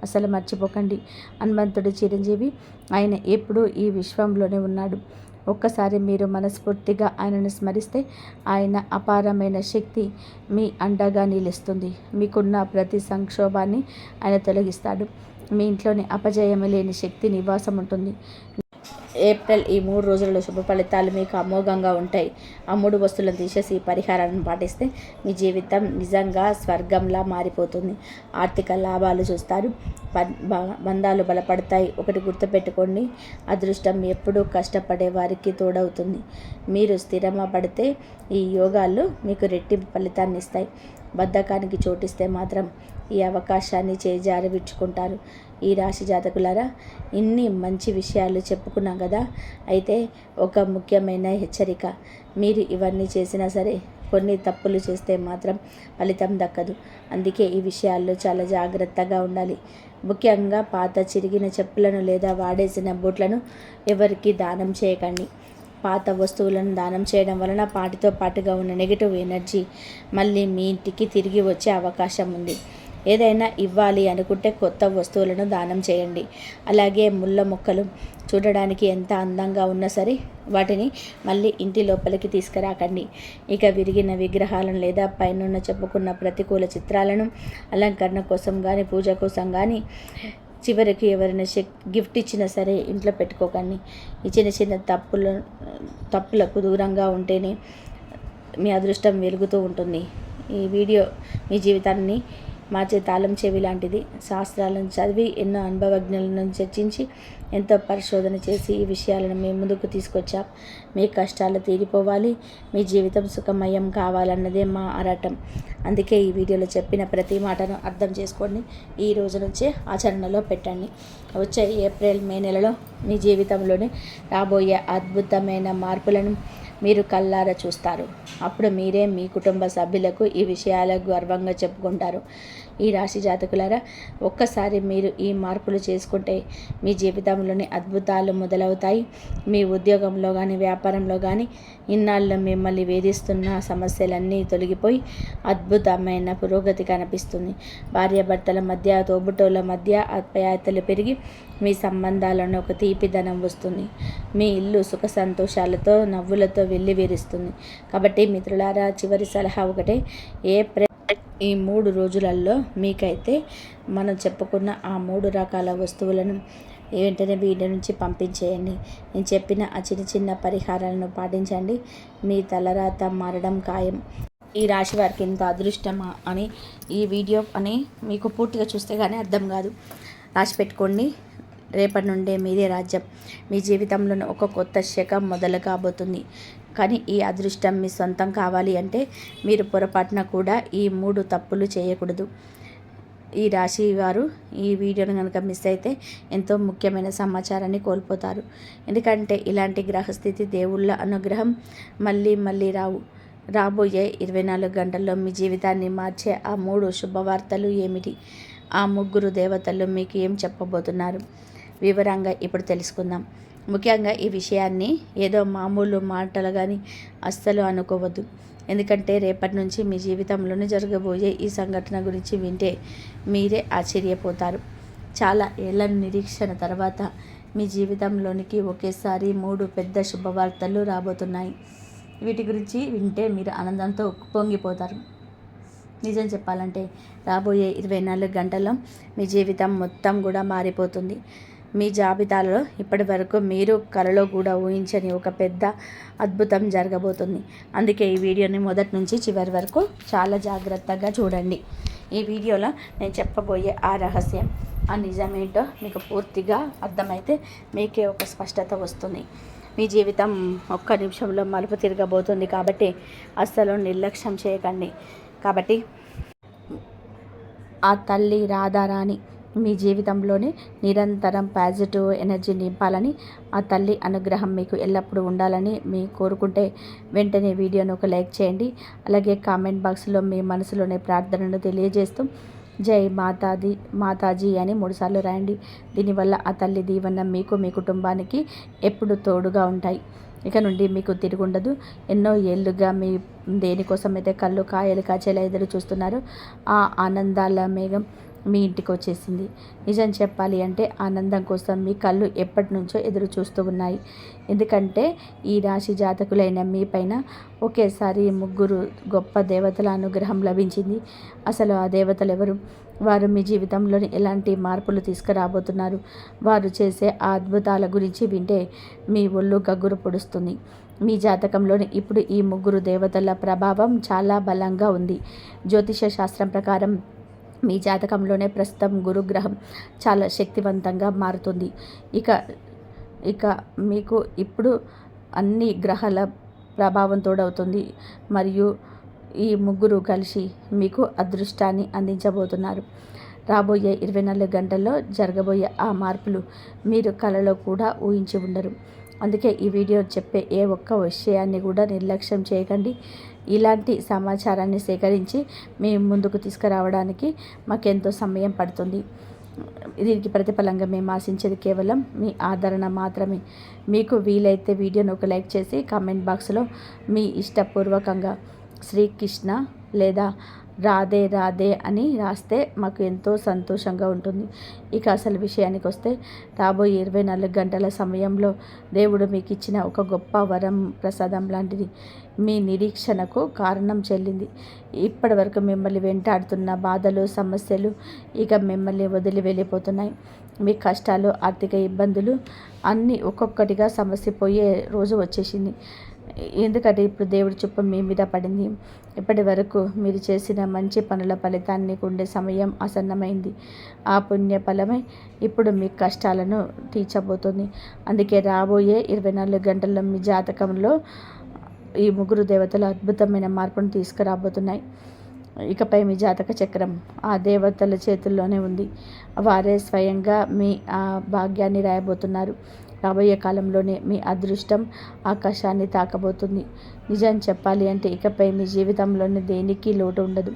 A: అసలు మర్చిపోకండి. హనుమంతుడి చిరంజీవి, ఆయన ఎప్పుడూ ఈ విశ్వంలోనే ఉన్నాడు. ఒక్కసారి మీరు మనస్ఫూర్తిగా ఆయనను స్మరిస్తే ఆయన అపారమైన శక్తి మీ అండగా నిలుస్తుంది. మీకున్న ప్రతి సంక్షోభాన్ని ఆయన తొలగిస్తాడు. మీ ఇంట్లోని అపజయము లేని శక్తి నివాసం ఉంటుంది. ఏప్రిల్ ఈ 3 రోజులలో శుభ ఫలితాలు మీకు అమోఘంగా ఉంటాయి. ఆ 3 వస్తువులను తీసేసి ఈ పరిహారాన్ని పాటిస్తే మీ జీవితం నిజంగా స్వర్గంలా మారిపోతుంది. ఆర్థిక లాభాలు చూస్తారు. బంధాలు బలపడతాయి. ఒకటి గుర్తుపెట్టుకోండి, అదృష్టం ఎప్పుడూ కష్టపడే వారికి తోడవుతుంది. మీరు స్థిరమ పడితే ఈ యోగాలు మీకు రెట్టింపు ఫలితాన్ని ఇస్తాయి. బద్ధకానికి చోటిస్తే మాత్రం ఈ అవకాశాన్ని చేజారవిడ్చుకుంటారు. ఈ రాశి జాతకులారా, ఇన్ని మంచి విషయాలు చెప్పుకున్నాం కదా. అయితే ఒక ముఖ్యమైన హెచ్చరిక, మీరు ఇవన్నీ చేసినా సరే కొన్ని తప్పులు చేస్తే మాత్రం ఫలితం దక్కదు. అందుకే ఈ విషయాల్లో చాలా జాగ్రత్తగా ఉండాలి. ముఖ్యంగా పాత చిరిగిన చెప్పులను లేదా వాడేసిన బూట్లను ఎవరికి దానం చేయకండి. పాత వస్తువులను దానం చేయడం వలన వాటితో పాటుగా ఉన్న నెగిటివ్ ఎనర్జీ మళ్ళీ మీ ఇంటికి తిరిగి వచ్చే అవకాశం ఉంది. ఏదైనా ఇవ్వాలి అనుకుంటే కొత్త వస్తువులను దానం చేయండి. అలాగే ముళ్ళ మొక్కలు చూడడానికి ఎంత అందంగా ఉన్నా సరే వాటిని మళ్ళీ ఇంటి లోపలికి తీసుకురాకండి. ఇక విరిగిన విగ్రహాలను లేదా పైన చెప్పుకున్న ప్రతికూల చిత్రాలను అలంకరణ కోసం కానీ పూజ కోసం కానీ చివరికి ఎవరైనా గిఫ్ట్ ఇచ్చినా సరే ఇంట్లో పెట్టుకోకండి. ఈ చిన్న చిన్న తప్పులకు దూరంగా ఉంటేనే మీ అదృష్టం వెలుగుతూ ఉంటుంది. ఈ వీడియో మీ జీవితాన్ని మార్చే తాళం చెవి లాంటిది. శాస్త్రాలను చదివి ఎన్నో అనుభవజ్ఞులను చర్చించి ఎంతో పరిశోధన చేసి ఈ విషయాలను మీ ముందుకు తీసుకొచ్చాం. మీ కష్టాలు తీరిపోవాలి, మీ జీవితం సుఖమయం కావాలన్నదే మా ఆరాటం. అందుకే ఈ వీడియోలో చెప్పిన ప్రతి మాటను అర్థం చేసుకోండి. ఈ రోజు నుంచే ఆచరణలో పెట్టండి. వచ్చే ఏప్రిల్ మే నెలలో మీ జీవితంలోనే రాబోయే అద్భుతమైన మార్పులను మీరు కళ్ళారా చూస్తారు. అప్పుడు మీరే మీ కుటుంబ సభ్యులకు ఈ విషయాలకు గర్వంగా చెప్పుకుంటారు. ఈ రాశి జాతకులారా, ఒక్కసారి మీరు ఈ మార్పులు చేసుకుంటే మీ జీవితంలోని అద్భుతాలు మొదలవుతాయి. మీ ఉద్యోగంలో కానీ వ్యాపారంలో కానీ ఇన్నాళ్ళు మిమ్మల్ని వేధిస్తున్న సమస్యలన్నీ తొలగిపోయి అద్భుతమైన పురోగతి కనిపిస్తుంది. భార్యాభర్తల మధ్య, తోబుటోళ్ళ మధ్య ఆప్యాయతలు పెరిగి మీ సంబంధాలను ఒక తీపిదనం వస్తుంది. మీ ఇల్లు సుఖ సంతోషాలతో నవ్వులతో వెల్లివిరుస్తుంది. కాబట్టి మిత్రులారా, చివరి సలహా ఒకటే, ఈ 3 రోజులలో మీకైతే మనం చెప్పుకున్న ఆ 3 రకాల వస్తువులను వెంటనే వీడియో నుంచి పంపించేయండి. నేను చెప్పిన ఆ చిన్న చిన్న పరిహారాలను పాటించండి. మీ తలరాత మారడం ఖాయం. ఈ రాశి వారికి ఇంత అదృష్టమా అని ఈ వీడియో అని మీకు పూర్తిగా చూస్తే కానీ అర్థం కాదు. రాసి పెట్టుకోండి. రేపటి నుండే మీదే రాజ్యం. మీ జీవితంలో ఒక కొత్త శకం మొదలు కాబోతుంది. కానీ ఈ అదృష్టం మీ సొంతం కావాలి అంటే మీరు పొరపాటున కూడా ఈ 3 తప్పులు చేయకూడదు. ఈ రాశి వారు ఈ వీడియోను కనుక మిస్ అయితే ఎంతో ముఖ్యమైన సమాచారాన్ని కోల్పోతారు. ఎందుకంటే ఇలాంటి గ్రహస్థితి, దేవుళ్ళ అనుగ్రహం మళ్ళీ మళ్ళీ రాబోయే 24 గంటల్లో మీ జీవితాన్ని మార్చే ఆ 3 శుభవార్తలు ఏమిటి? ఆ 3 దేవతలు మీకు ఏం చెప్పబోతున్నారు? వివరంగా ఇప్పుడు తెలుసుకుందాం. ముఖ్యంగా ఈ విషయాన్ని ఏదో మామూలు మాటలు కానీ అస్సలు అనుకోవద్దు. ఎందుకంటే రేపటి నుంచి మీ జీవితంలోనే జరగబోయే ఈ సంఘటన గురించి వింటే మీరే ఆశ్చర్యపోతారు. చాలా ఏళ్ల నిరీక్షణ తర్వాత మీ జీవితంలోనికి ఒకేసారి 3 పెద్ద శుభవార్తలు రాబోతున్నాయి. వీటి గురించి వింటే మీరు ఆనందంతో పొంగిపోతారు. నిజం చెప్పాలంటే రాబోయే 24 గంటల్లో మీ జీవితం మొత్తం కూడా మారిపోతుంది. మీ జాబితాలో ఇప్పటి వరకు మీరు కలలో కూడా ఊహించని ఒక పెద్ద అద్భుతం జరగబోతుంది. అందుకే ఈ వీడియోని మొదటి నుంచి చివరి వరకు చాలా జాగ్రత్తగా చూడండి. ఈ వీడియోలో నేను చెప్పబోయే ఆ రహస్యం, ఆ నిజమేంటో మీకు పూర్తిగా అర్థమైతే మీకే ఒక స్పష్టత వస్తుంది. మీ జీవితం ఒక్క నిమిషంలో మలుపు తిరగబోతుంది. కాబట్టి అస్సలు నిర్లక్ష్యం చేయకండి. కాబట్టి ఆ తల్లి రాధారాణి మీ జీవితంలోనే నిరంతరం పాజిటివ్ ఎనర్జీ నింపాలని, ఆ తల్లి అనుగ్రహం మీకు ఎల్లప్పుడూ ఉండాలని మీ కోరుకుంటే వెంటనే వీడియోను ఒక లైక్ చేయండి. అలాగే కామెంట్ బాక్స్లో మీ మనసులోని ప్రార్థనను తెలియజేస్తూ జై మాతాజీ అని 3 సార్లు రాయండి. దీనివల్ల ఆ తల్లి దీవెన మీకు, మీ కుటుంబానికి ఎప్పుడు తోడుగా ఉంటాయి. ఇక నుండి మీకు తిరుగుండదు. ఎన్నో ఏళ్ళుగా మీ దేనికోసమైతే కళ్ళు కాయలు కాచేలా ఎదురు చూస్తున్నారో ఆ ఆనందాల మేఘం మీ ఇంటికి వచ్చేసింది. నిజం చెప్పాలి అంటే ఆనందం కోసం మీ కళ్ళు ఎప్పటి నుంచో ఎదురు చూస్తూ ఉన్నాయి. ఎందుకంటే ఈ రాశి జాతకులైన మీ పైన ఒకేసారి 3 గొప్ప దేవతల అనుగ్రహం లభించింది. అసలు ఆ దేవతలు ఎవరు? వారు మీ జీవితంలోని ఎలాంటి మార్పులు తీసుకురాబోతున్నారు? వారు చేసే ఆ అద్భుతాల గురించి వింటే మీ ఒళ్ళు గగ్గురు పొడుస్తుంది. మీ జాతకంలోని ఇప్పుడు ఈ 3 దేవతల ప్రభావం చాలా బలంగా ఉంది. జ్యోతిష శాస్త్రం ప్రకారం మీ జాతకంలోనే ప్రస్తుతం గురుగ్రహం చాలా శక్తివంతంగా మారుతుంది. ఇక మీకు ఇప్పుడు అన్ని గ్రహాల ప్రభావం తోడవుతుంది. మరియు ఈ 3 కలిసి మీకు అదృష్టాన్ని అందించబోతున్నారు. రాబోయే 24 గంటల్లో జరగబోయే ఆ మార్పులు మీరు కలలో కూడా ఊహించి ఉండరు. అందుకే ఈ వీడియో చెప్పే ఏ ఒక్క విషయాన్ని కూడా నిర్లక్ష్యం చేయకండి. ఇలాంటి సమాచారాన్ని సేకరించి మీ ముందుకు తీసుకురావడానికి మాకెంతో సమయం పడుతుంది. దీనికి ప్రతిఫలంగా మేము ఆశించేది కేవలం మీ ఆదరణ మాత్రమే. మీకు వీలైతే వీడియోను ఒక లైక్ చేసి కామెంట్ బాక్స్లో మీ ఇష్టపూర్వకంగా శ్రీకృష్ణ లేదా రాధే రాధే అని రాస్తే మాకు ఎంతో సంతోషంగా ఉంటుంది. ఇక అసలు విషయానికి వస్తే రాబోయే 24 గంటల సమయంలో దేవుడు మీకు ఇచ్చిన ఒక గొప్ప వరం ప్రసాదం లాంటిది మీ నిరీక్షణకు కారణం చెల్లింది. ఇప్పటి వరకు మిమ్మల్ని వెంటాడుతున్న బాధలు, సమస్యలు ఇక మిమ్మల్ని వదిలి వెళ్ళిపోతున్నాయి. మీ కష్టాలు, ఆర్థిక ఇబ్బందులు అన్నీ ఒక్కొక్కటిగా సమస్యపోయే రోజు వచ్చేసింది. ఎందుకంటే ఇప్పుడు దేవుడి చూపు మీ మీద పడింది. ఇప్పటి వరకు మీరు చేసిన మంచి పనుల ఫలితాన్ని ఉండే సమయం ఆసన్నమైంది. ఆ పుణ్య ఫలమే ఇప్పుడు మీ కష్టాలను తీర్చబోతుంది. అందుకే రాబోయే 24 గంటల్లో మీ జాతకంలో ఈ 3 దేవతలు అద్భుతమైన మార్పును తీసుకురాబోతున్నాయి. ఇకపై మీ జాతక చక్రం ఆ దేవతల చేతుల్లోనే ఉంది. వారే స్వయంగా మీ ఆ భాగ్యాన్ని రాయబోతున్నారు. రాబోయే కాలంలోనే మీ అదృష్టం ఆకాశాన్ని తాకబోతుంది. నిజం చెప్పాలి అంటే ఇకపై మీ జీవితంలోని దేనికి లోటు ఉండదు.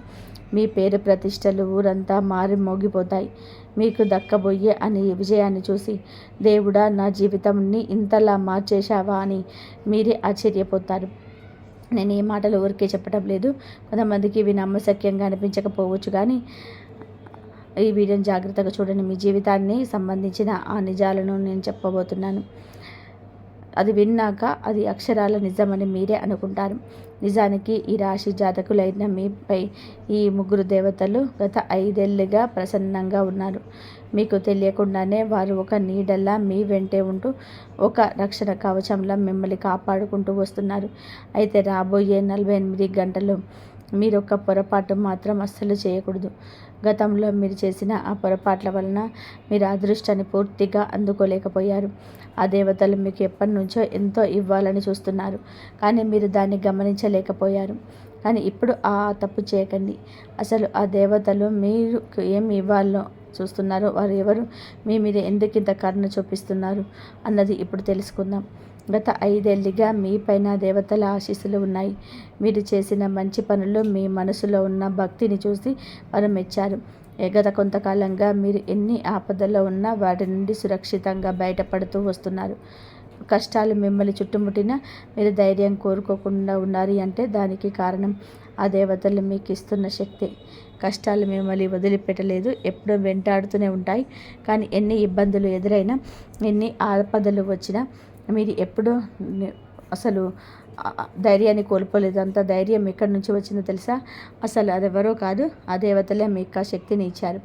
A: మీ పేరు ప్రతిష్టలు ఊరంతా మారి మోగిపోతాయి. మీకు దక్కబోయే అని విజయాన్ని చూసి దేవుడా, నా జీవితాన్ని ఇంతలా మార్చేశావా అని మీరే ఆశ్చర్యపోతారు. నేను ఈ మాటలు ఊరికే చెప్పడం లేదు. కొంతమందికి ఇవి నమ్మశక్యంగా అనిపించకపోవచ్చు, కానీ ఈ వీడియోని జాగ్రత్తగా చూడండి. మీ జీవితాన్ని సంబంధించిన ఆ నిజాలను నేను చెప్పబోతున్నాను. అది విన్నాక అది అక్షరాల నిజమని మీరే అనుకుంటారు. నిజానికి ఈ రాశి జాతకులైన మీపై ఈ 3 దేవతలు గత 5 ఏళ్ళుగా ప్రసన్నంగా ఉన్నారు. మీకు తెలియకుండానే వారు ఒక నీడలా మీ వెంటే ఉంటూ ఒక రక్షణ కవచంలా మిమ్మల్ని కాపాడుకుంటూ వస్తున్నారు. అయితే రాబోయే 48 గంటలు మీరు ఒక పొరపాటు మాత్రం అస్సలు చేయకూడదు. గతంలో మీరు చేసిన ఆ పొరపాట్ల వలన మీరు అదృష్టాన్ని పూర్తిగా అందుకోలేకపోయారు. ఆ దేవతలు మీకు ఎప్పటి నుంచో ఎంతో ఇవ్వాలని చూస్తున్నారు, కానీ మీరు దాన్ని గమనించలేకపోయారు. కానీ ఇప్పుడు ఆ తప్పు చేయకండి. అసలు ఆ దేవతలు మీరు ఏమి ఇవ్వాలో చూస్తున్నారు, వారు ఎవరు, మీ మీద ఎందుకు ఇంత కరుణ చూపిస్తున్నారు అన్నది ఇప్పుడు తెలుసుకుందాం. గత 5 ఏళ్ళుగా మీ పైన దేవతల ఆశీస్సులు ఉన్నాయి. మీరు చేసిన మంచి పనులు, మీ మనసులో ఉన్న భక్తిని చూసి వారు మెచ్చారు. గత కొంతకాలంగా మీరు ఎన్ని ఆపదల్లో ఉన్నా వాటి నుండి సురక్షితంగా బయటపడుతూ వస్తున్నారు. కష్టాలు మిమ్మల్ని చుట్టుముట్టినా మీరు ధైర్యం కోరుకోకుండా ఉన్నారు అంటే దానికి కారణం ఆ దేవతలు మీకు ఇస్తున్న శక్తి. కష్టాలు మిమ్మల్ని వదిలిపెట్టలేదు, ఎప్పుడూ వెంటాడుతూనే ఉంటాయి. కానీ ఎన్ని ఇబ్బందులు ఎదురైనా, ఎన్ని ఆపదలు వచ్చినా మీరు ఎప్పుడూ అసలు ధైర్యాన్ని కోల్పోలేదు. అంత ధైర్యం ఎక్కడి నుంచి వచ్చిందో తెలుసా? అసలు అదెవరో కాదు, ఆ దేవతలే మీకు ఆ శక్తిని ఇచ్చారు.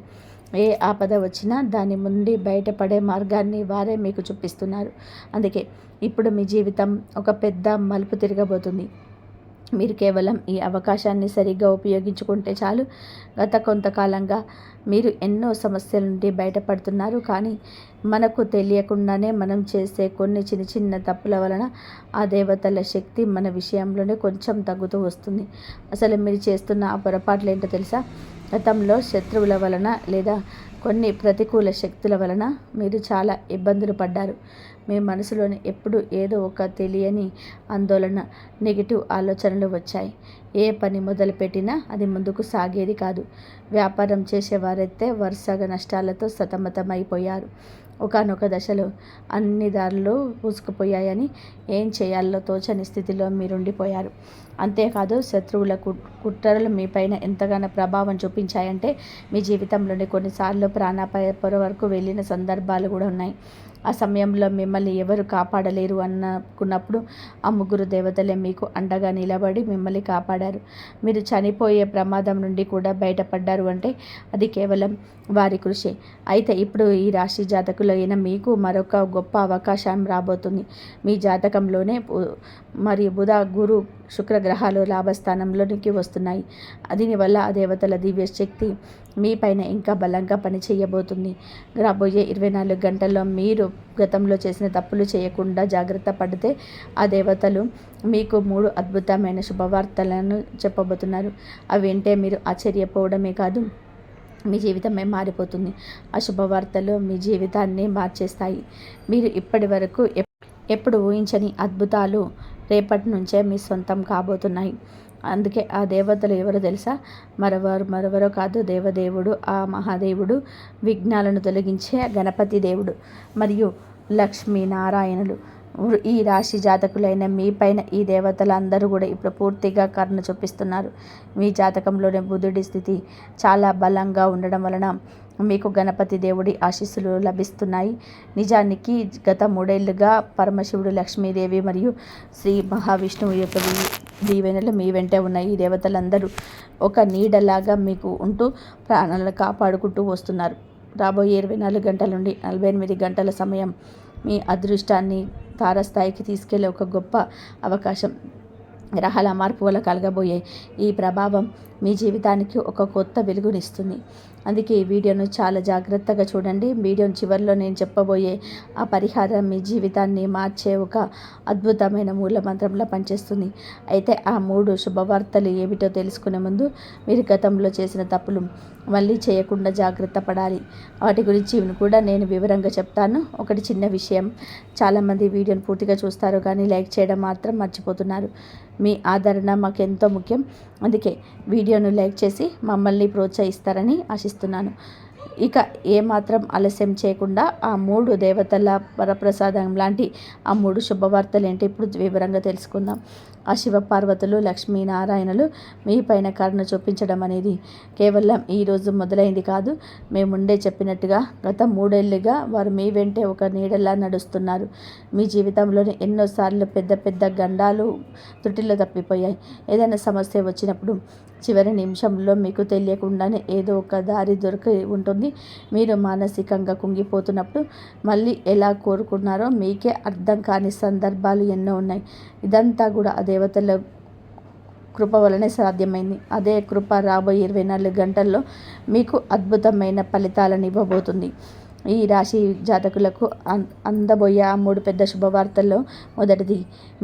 A: ఏ ఆపద వచ్చినా దాని నుండి బయటపడే మార్గాన్ని వారే మీకు చూపిస్తున్నారు. అందుకే ఇప్పుడు మీ జీవితం ఒక పెద్ద మలుపు తిరగబోతుంది. మీరు కేవలం ఈ అవకాశాన్ని సరిగ్గా ఉపయోగించుకుంటే చాలు. గత కొంతకాలంగా మీరు ఎన్నో సమస్యల నుండి బయటపడుతున్నారు. కానీ మనకు తెలియకుండానే మనం చేసే కొన్ని చిన్న చిన్న తప్పుల వలన ఆ దేవతల శక్తి మన విషయంలోనే కొంచెం తగ్గుతూ వస్తుంది. అసలు మీరు చేస్తున్న ఆ పొరపాట్లు ఏంటో తెలుసా? గతంలో శత్రువుల వలన లేదా కొన్ని ప్రతికూల శక్తుల వలన మీరు చాలా ఇబ్బందులు పడ్డారు. మీ మనసులోని ఎప్పుడు ఏదో ఒక తెలియని ఆందోళన, నెగిటివ్ ఆలోచనలు వచ్చాయి. ఏ పని మొదలుపెట్టినా అది ముందుకు సాగేది కాదు. వ్యాపారం చేసేవారైతే వరుసగా నష్టాలతో సతమతమైపోయారు. ఒకానొక దశలో అన్ని దారులు మూసుకుపోయాయని ఏం చేయాలో తోచని స్థితిలో మీరుండిపోయారు. అంతేకాదు, శత్రువుల కుట్రలు మీపైన ఎంతగానో ప్రభావం చూపించాయంటే మీ జీవితంలోని కొన్నిసార్లు ప్రాణాపాయ పొర వరకు వెళ్ళిన సందర్భాలు కూడా ఉన్నాయి. ఆ సమయంలో మిమ్మల్ని ఎవరు కాపాడలేరు అనుకున్నప్పుడు ఆ ముగ్గురు దేవతలే మీకు అండగా నిలబడి మిమ్మల్ని కాపాడారు. మీరు చనిపోయే ప్రమాదం నుండి కూడా బయటపడ్డారు అంటే అది కేవలం వారి కృషి. అయితే ఇప్పుడు ఈ రాశి జాతకులు అయిన మీకు మరొక గొప్ప అవకాశం రాబోతుంది. మీ జాతకంలోనే మరియు బుధ, గురు, శుక్ర గ్రహాలు లాభస్థానంలోనికి వస్తున్నాయి. దీనివల్ల ఆ దేవతల దివ్య శక్తి మీ పైన ఇంకా బలంగా పనిచేయబోతుంది. రాబోయే 24 గంటల్లో మీరు గతంలో చేసిన తప్పులు చేయకుండా జాగ్రత్త పడితే ఆ దేవతలు మీకు 3 అద్భుతమైన శుభవార్తలను చెప్పబోతున్నారు. అవి వింటే మీరు ఆశ్చర్యపోవడమే కాదు, మీ జీవితమే మారిపోతుంది. ఆ శుభవార్తలు మీ జీవితాన్ని మార్చేస్తాయి. మీరు ఇప్పటి వరకు ఎప్పుడు ఊహించని అద్భుతాలు రేపటి నుంచే మీ సొంతం కాబోతున్నాయి. అందుకే ఆ దేవతలు ఎవరో తెలుసా? మరెవరో కాదు, దేవదేవుడు, ఆ మహాదేవుడు, విఘ్నాలను తొలగించే గణపతి దేవుడు మరియు లక్ష్మీనారాయణులు. ఈ రాశి జాతకులైన మీ పైన ఈ దేవతలందరూ కూడా ఇప్పుడు పూర్తిగా కరుణ చూపిస్తున్నారు. మీ జాతకంలోని బుధుడి స్థితి చాలా బలంగా ఉండడం వలన మీకు గణపతి దేవుడి ఆశీస్సులు లభిస్తున్నాయి. నిజానికి గత 3 ఏళ్లుగా పరమశివుడు, లక్ష్మీదేవి మరియు శ్రీ మహావిష్ణువు యొక్క దీవెనలు మీ వెంటే ఉన్నాయి. ఈ దేవతలందరూ ఒక నీడలాగా మీకు ఉంటూ ప్రాణాలను కాపాడుకుంటూ వస్తున్నారు. రాబోయే 24 గంటల నుండి 48 గంటల సమయం మీ అదృష్టాన్ని తారస్థాయికి తీసుకెళ్లే ఒక గొప్ప అవకాశం. గ్రహాల మార్పు వల్ల కలగబోయే ఈ ప్రభావం మీ జీవితానికి ఒక కొత్త వెలుగునిస్తుంది. అందుకే ఈ వీడియోను చాలా జాగ్రత్తగా చూడండి. వీడియో చివరిలో నేను చెప్పబోయే ఆ పరిహారం మీ జీవితాన్ని మార్చే ఒక అద్భుతమైన మూల మంత్రంలా పనిచేస్తుంది. అయితే ఆ 3 శుభవార్తలు ఏమిటో తెలుసుకునే ముందు మీరు గతంలో చేసిన తప్పులు మళ్ళీ చేయకుండా జాగ్రత్త పడాలి. వాటి గురించి కూడా నేను వివరంగా చెప్తాను. ఒకటి చిన్న విషయం, చాలామంది వీడియోను పూర్తిగా చూస్తారు కానీ లైక్ చేయడం మాత్రం మర్చిపోతున్నారు. మీ ఆదరణ మాకు ఎంతో ముఖ్యం. అందుకే వీడియోను లైక్ చేసి మమ్మల్ని ప్రోత్సహిస్తారని ఆశిస్తున్నాను. ఇక ఏమాత్రం ఆలస్యం చేయకుండా ఆ 3 దేవతల వరప్రసాదం లాంటి ఆ 3 శుభవార్తలు ఏంటి ఇప్పుడు వివరంగా తెలుసుకుందాం. ఆ శివపార్వతులు, లక్ష్మీనారాయణులు మీ పైన కరుణ చూపించడం అనేది కేవలం ఈరోజు మొదలైంది కాదు. మేము ముందే చెప్పినట్టుగా గత 3 ఏళ్లుగా వారు మీ వెంటే ఒక నీడలా నడుస్తున్నారు. మీ జీవితంలోని ఎన్నోసార్లు పెద్ద పెద్ద గండాలు త్రుటిలో తప్పిపోయాయి. ఏదైనా సమస్య వచ్చినప్పుడు చివరి నిమిషంలో మీకు తెలియకుండానే ఏదో ఒక దారి దొరికి ఉంటుంది. మీరు మానసికంగా కుంగిపోతున్నప్పుడు మళ్ళీ ఎలా కోరుకున్నారో మీకే అర్థం కాని సందర్భాలు ఎన్నో ఉన్నాయి. ఇదంతా కూడా ఆ దేవతల కృప వలనే సాధ్యమైంది. అదే కృప రాబోయే 24 గంటల్లో మీకు అద్భుతమైన ఫలితాలను ఇవ్వబోతుంది. ఈ రాశి జాతకులకు అందబోయే ఆ 3 పెద్ద శుభవార్తల్లో మొదటిది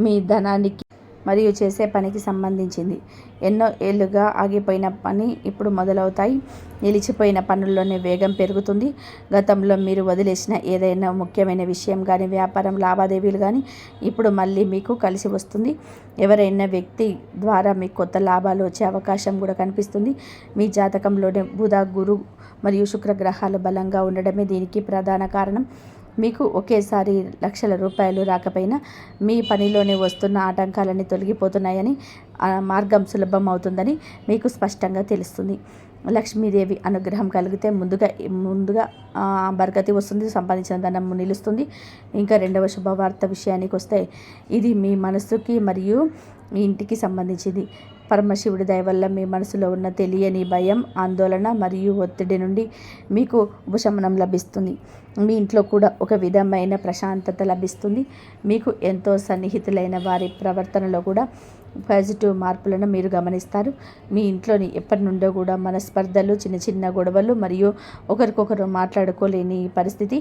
A: మీ ధనానికి మరియు చేసే పనికి సంబంధించింది. ఎన్నో ఏళ్లుగా ఆగిపోయిన పని ఇప్పుడు మొదలవుతాయి. నిలిచిపోయిన పనుల్లోనే వేగం పెరుగుతుంది. గతంలో మీరు వదిలేసిన ఏదైనా ముఖ్యమైన విషయం కానీ, వ్యాపారం లావాదేవీలు కానీ ఇప్పుడు మళ్ళీ మీకు కలిసి వస్తుంది. ఎవరైనా వ్యక్తి ద్వారా మీకు కొత్త లాభాలు వచ్చే అవకాశం కూడా కనిపిస్తుంది. మీ జాతకంలోనే బుధ, గురు మరియు శుక్ర గ్రహాలు బలంగా ఉండడమే దీనికి ప్రధాన కారణం. మీకు ఒకేసారి లక్షల రూపాయలు రాకపోయినా మీ పనిలోనే వస్తున్న ఆటంకాలన్నీ తొలగిపోతున్నాయని, మార్గం సులభం అవుతుందని మీకు స్పష్టంగా తెలుస్తుంది. లక్ష్మీదేవి అనుగ్రహం కలిగితే ముందుగా బరకతి వస్తుంది, సంపాదించిన ధనం నిలుస్తుంది. ఇంకా రెండవ శుభవార్త విషయానికి వస్తే ఇది మీ మనసుకి మరియు మీ ఇంటికి సంబంధించింది. పరమశివుడి దయ వల్ల మీ మనసులో ఉన్న తెలియని భయం, ఆందోళన మరియు ఒత్తిడి నుండి మీకు ఉపశమనం లభిస్తుంది. మీ ఇంట్లో కూడా ఒక విధమైన ప్రశాంతత లభిస్తుంది. మీకు ఎంతో సన్నిహితులైన వారి ప్రవర్తనలో కూడా పాజిటివ్ మార్పులను మీరు గమనిస్తారు. మీ ఇంట్లోని ఎప్పటి నుండో కూడా మనస్పర్ధలు, చిన్న చిన్న గొడవలు మరియు ఒకరికొకరు మాట్లాడుకోలేని పరిస్థితి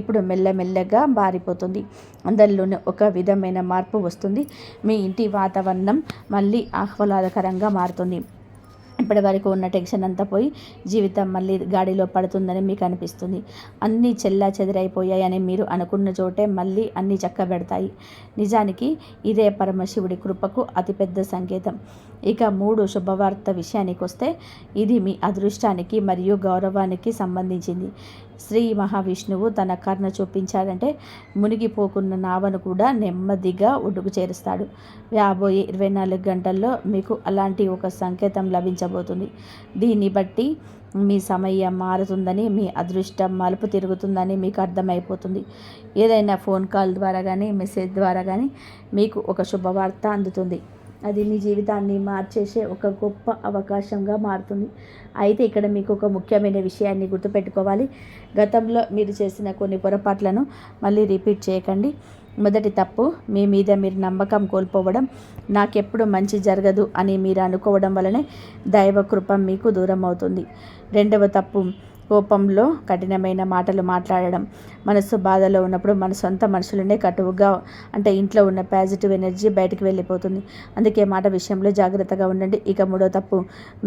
A: ఇప్పుడు మెల్లమెల్లగా మారిపోతుంది. అందరిలోనే ఒక విధమైన మార్పు వస్తుంది. మీ ఇంటి వాతావరణం మళ్ళీ ఆహ్లాదకరంగా మారుతుంది. ఇప్పటి వరకు ఉన్న టెన్షన్ అంతా పోయి జీవితం మళ్ళీ గాడిలో పడుతుందని మీకు అనిపిస్తుంది. అన్నీ చెల్లా చెదరైపోయాయని మీరు అనుకున్న చోటే మళ్ళీ అన్నీ చక్కబెడతాయి. నిజానికి ఇదే పరమశివుడి కృపకు అతిపెద్ద సంకేతం. ఇక 3 శుభవార్త విషయానికి వస్తే ఇది మీ అదృష్టానికి మరియు గౌరవానికి సంబంధించింది. శ్రీ మహావిష్ణువు తన కరుణ చూపించాడంటే మునిగిపోకున్న నావను కూడా నెమ్మదిగా ఒడ్డుకు చేరుస్తాడు. రాబోయే 24 గంటల్లో మీకు అలాంటి ఒక సంకేతం లభించబోతుంది. దీన్ని బట్టి మీ సమయం మారుతుందని, మీ అదృష్టం మలుపు తిరుగుతుందని మీకు అర్థమైపోతుంది. ఏదైనా ఫోన్ కాల్ ద్వారా కానీ, మెసేజ్ ద్వారా కానీ మీకు ఒక శుభవార్త అందుతుంది. అది మీ జీవితాన్ని మార్చేసే ఒక గొప్ప అవకాశంగా మారుతుంది. అయితే ఇక్కడ మీకు ఒక ముఖ్యమైన విషయాన్ని గుర్తుపెట్టుకోవాలి. గతంలో మీరు చేసిన కొన్ని పొరపాట్లను మళ్ళీ రిపీట్ చేయకండి. మొదటి తప్పు, మీ మీద మీరు నమ్మకం కోల్పోవడం. నాకెప్పుడు మంచి జరగదు అని మీరు అనుకోవడం వలనే దైవ కృప మీకు దూరం అవుతుంది. రెండవ తప్పు, కోపంలో కఠినమైన మాటలు మాట్లాడడం. మనసు బాధలో ఉన్నప్పుడు మన సొంత మనుషులనే కటువుగా, అంటే ఇంట్లో ఉన్న పాజిటివ్ ఎనర్జీ బయటికి వెళ్ళిపోతుంది. అందుకే మాట విషయంలో జాగ్రత్తగా ఉండండి. ఇక 3వ తప్పు,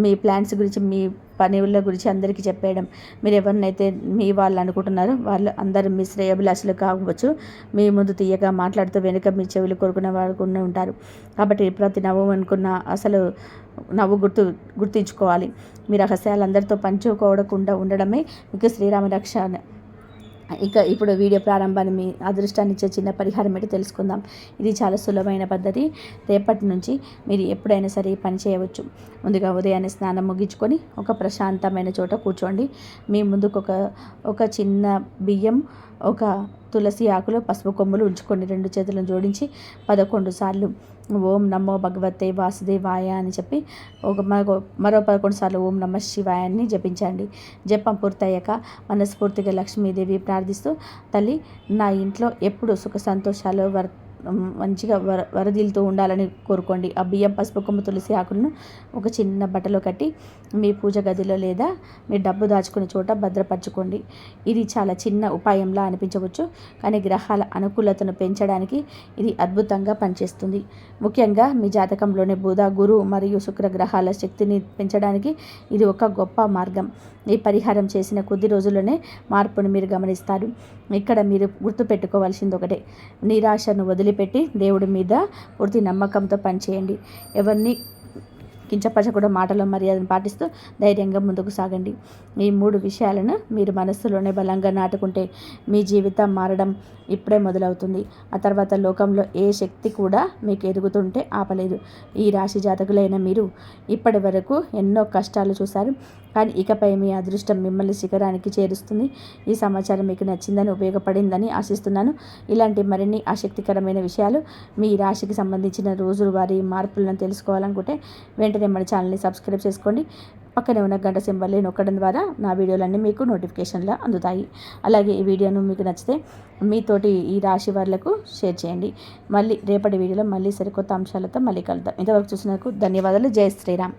A: మీ ప్లాన్స్ గురించి, మీ పనుల గురించి అందరికీ చెప్పేయడం. మీరు ఎవరినైతే మీ వాళ్ళు అనుకుంటున్నారో వాళ్ళు అందరూ మీ శ్రేయోభిలాషులు కావచ్చు. మీ ముందు తీయగా మాట్లాడుతూ వెనుక మీ చెవులు కొరుకునే వారు ఉంటారు. కాబట్టి ప్రతి నవ్వు అనుకున్న అసలు నవ్వు గుర్తించుకోవాలి. మీ రహస్యాలు అందరితో పంచుకోవకుండా ఉండడమే మీకు శ్రీరామ రక్ష. ఇక ఇప్పుడు వీడియో ప్రారంభాన్ని మీ అదృష్టాన్ని ఇచ్చే చిన్న పరిహారం ఏంటో తెలుసుకుందాం. ఇది చాలా సులభమైన పద్ధతి. రేపటి నుంచి మీరు ఎప్పుడైనా సరే ఈ పని చేయవచ్చు. ముందుగా ఉదయాన్నే స్నానం ముగించుకొని ఒక ప్రశాంతమైన చోట కూర్చోండి. మీ ముందుకు ఒక చిన్న బియ్యం, ఒక తులసి ఆకులు, పసుపు కొమ్ములు ఉంచుకొని 2 చేతులను జోడించి 11 సార్లు ఓం నమో భగవతే వాసుదేవాయ అని చెప్పి మరో 11 సార్లు ఓం నమ శివాయ అని జపించండి. జపం పూర్తయ్యాక మనస్ఫూర్తిగా లక్ష్మీదేవి ప్రార్థిస్తూ, తల్లి నా ఇంట్లో ఎప్పుడు సుఖ సంతోషాలు మంచిగా వరదిల్తూ ఉండాలని కోరుకోండి. ఆ బియ్యం, పసుపు కొమ్ము, తులసి ఆకులను ఒక చిన్న బట్టలో కట్టి మీ పూజ గదిలో లేదా మీ డబ్బు దాచుకునే చోట భద్రపరచుకోండి. ఇది చాలా చిన్న ఉపాయంలా అనిపించవచ్చు, కానీ గ్రహాల అనుకూలతను పెంచడానికి ఇది అద్భుతంగా పనిచేస్తుంది. ముఖ్యంగా మీ జాతకంలోని బుధ, గురు మరియు శుక్ర గ్రహాల శక్తిని పెంచడానికి ఇది ఒక గొప్ప మార్గం. ఈ పరిహారం చేసిన కొద్ది రోజుల్లోనే మార్పును మీరు గమనిస్తారు. ఇక్కడ మీరు గుర్తుపెట్టుకోవాల్సింది ఒకటే, నిరాశను వదిలిపెట్టి దేవుడి మీద పూర్తి నమ్మకంతో పనిచేయండి. ఎవరిని కించపరచకుండా మాటలో మర్యాదను పాటిస్తూ ధైర్యంగా ముందుకు సాగండి. ఈ 3 విషయాలను మీరు మనస్సులోనే బలంగా నాటుకుంటే మీ జీవితం మారడం ఇప్పుడే మొదలవుతుంది. ఆ తర్వాత లోకంలో ఏ శక్తి కూడా మీకు ఎదుగుతుంటే ఆపలేదు. ఈ రాశి జాతకులైన మీరు ఇప్పటి వరకు ఎన్నో కష్టాలు చూశారు, కానీ ఇకపై మీ అదృష్టం మిమ్మల్ని శిఖరానికి చేరుస్తుంది. ఈ సమాచారం మీకు నచ్చిందని, ఉపయోగపడిందని ఆశిస్తున్నాను. ఇలాంటి మరిన్ని ఆసక్తికరమైన విషయాలు మీ రాశికి సంబంధించిన రోజువారీ మార్పులను తెలుసుకోవాలనుకుంటే వెంటనే మన ఛానల్ని సబ్స్క్రైబ్ చేసుకోండి. పక్కనే ఉన్న గంట సింబల్ని నొక్కడం ద్వారా నా వీడియోలన్నీ మీకు నోటిఫికేషన్లా అందుతాయి. అలాగే ఈ వీడియోను మీకు నచ్చితే మీతోటి ఈ రాశి వాళ్లకు షేర్ చేయండి. మళ్ళీ రేపటి వీడియోలో మళ్ళీ సరికొత్త అంశాలతో మళ్ళీ కలుద్దాం. ఇంతవరకు చూసినందుకు ధన్యవాదాలు. జై శ్రీరామ్.